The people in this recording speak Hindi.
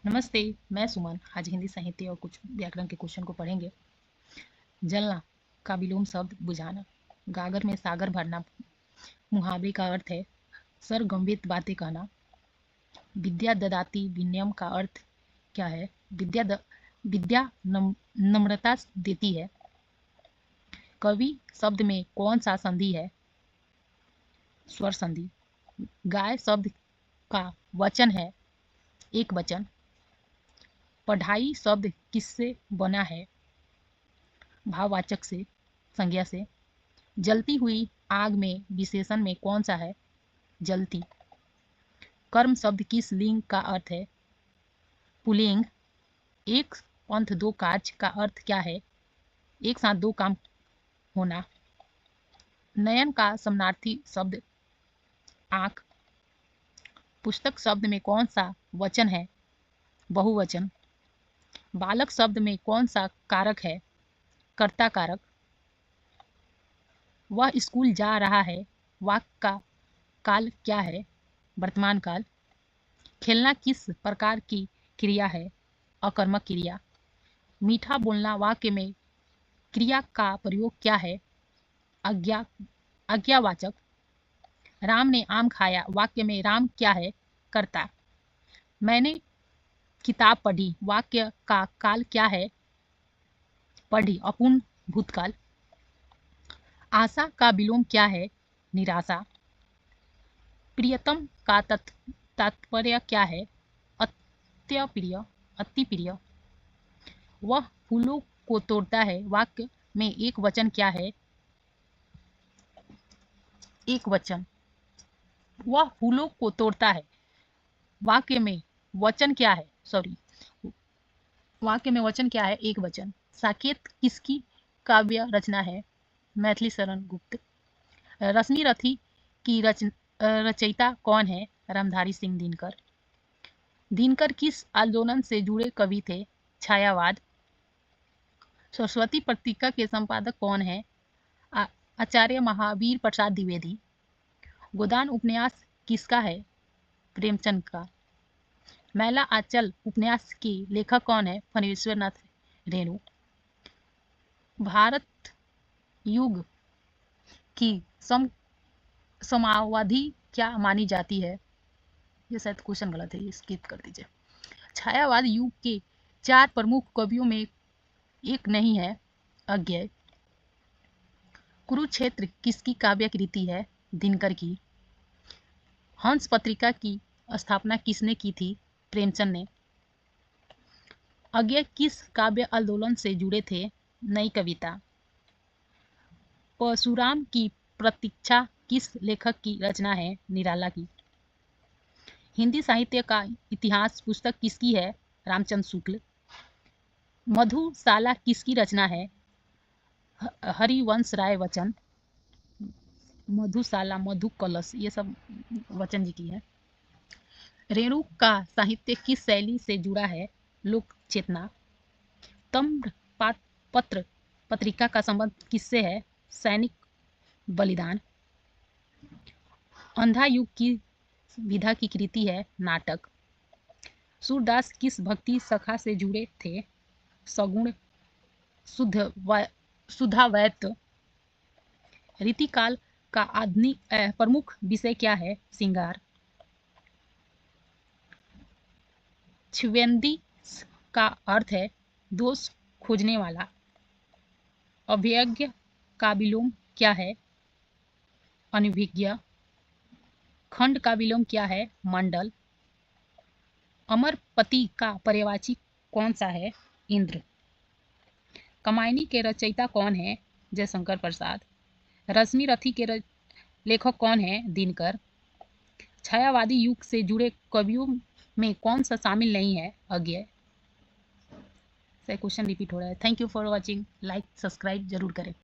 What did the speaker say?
नमस्ते। मैं सुमन आज हिंदी साहित्य और कुछ व्याकरण के क्वेश्चन को पढ़ेंगे। जलना का विलोम शब्द बुझाना, गागर में सागर भरना मुहावरे का अर्थ है सरगम्भित बातें कहना। विद्या ददाती विनयम का अर्थ क्या है? विद्या नम्रता देती है। कवि शब्द में कौन सा संधि है? स्वर संधि। गाय शब्द का वचन है एक वचन। पढ़ाई शब्द किससे बना है? भाववाचक से, संज्ञा से। जलती हुई आग में विशेषण में कौन सा है? जलती। कर्म शब्द किस लिंग का अर्थ है? पुल्लिंग। एक पंथ दो कार्य का अर्थ क्या है? एक साथ दो काम होना। नयन का समानार्थी शब्द आंख। पुस्तक शब्द में कौन सा वचन है? बहुवचन। बालक शब्द में कौन सा कारक है? कर्ता कारक। वह स्कूल जा रहा है वाक्य का काल क्या है? वर्तमान काल। खेलना किस प्रकार की क्रिया है? अकर्मक क्रिया। मीठा बोलना वाक्य में क्रिया का प्रयोग क्या है? आज्ञावाचक। राम ने आम खाया वाक्य में राम क्या है? कर्ता। मैंने किताब पढ़ी वाक्य का काल क्या है? पढ़ी अपूर्ण भूतकाल। आशा का विलोम क्या है? निराशा। प्रियतम का तात्पर्य क्या है? अत्यप्रिय, अति प्रिय। वह फूलों को तोड़ता है वाक्य में एक वचन क्या है? एक वचन। वह फूलों को तोड़ता है वाक्य में वचन क्या है? वाक्य में वचन क्या है? एक वचन। साकेत किसकी काव्य रचना है? मैथिली शरण गुप्त। रश्मि रथी की रचयिता कौन है? रामधारी सिंह दिनकर। दिनकर किस आंदोलन से जुड़े कवि थे? छायावाद। सरस्वती पत्रिका के संपादक कौन है? आचार्य महावीर प्रसाद द्विवेदी। गोदान उपन्यास किसका है? प्रेमचंद का। मैला आंचल उपन्यास के लेखक कौन है? फणीश्वर नाथ रेणु। भारत युग की समावधि क्या मानी जाती है? ये शायद क्वेश्चन गलत है, ये स्किप कर दीजिए। छायावाद युग के चार प्रमुख कवियों में एक नहीं है? अज्ञेय। कुरुक्षेत्र किसकी काव्य कृति है? दिनकर की। हंस पत्रिका की स्थापना किसने की थी? प्रेमचंद ने। अज्ञेय किस काव्य आंदोलन से जुड़े थे? नई कविता। परशुराम की प्रतीक्षा किस लेखक की रचना है? निराला की। हिंदी साहित्य का इतिहास पुस्तक किसकी है? रामचंद्र शुक्ल। मधुशाला किसकी रचना है? हरिवंश राय बच्चन। मधुशाला, मधु कलश, ये सब बच्चन जी की है। रेणु का साहित्य किस शैली से जुड़ा है? लोक चेतना। तम्र पत्र पत्रिका का संबंध किससे है? सैनिक बलिदान। अंधा युग की विधा की कृति है? नाटक। सूरदास किस भक्ति शाखा से जुड़े थे? सगुण शुद्धावैत। रीतिकाल का आधुनिक प्रमुख विषय क्या है? श्रृंगार। छिवेंदी का अर्थ है दोष खोजने वाला। अभिज्ञ का विलोम क्या है? अनभिज्ञ। खंड का विलोम क्या है? मंडल। अमरपति का पर्यायवाची कौन सा है? इंद्र। कमायनी के रचयिता कौन है? जयशंकर प्रसाद। रश्मि रथी के लेखक कौन है? दिनकर। छायावादी युग से जुड़े कवियों में कौन सा शामिल नहीं है? अज्ञेय। क्वेश्चन रिपीट हो रहा है। Thank you for watching. Like subscribe जरूर करें।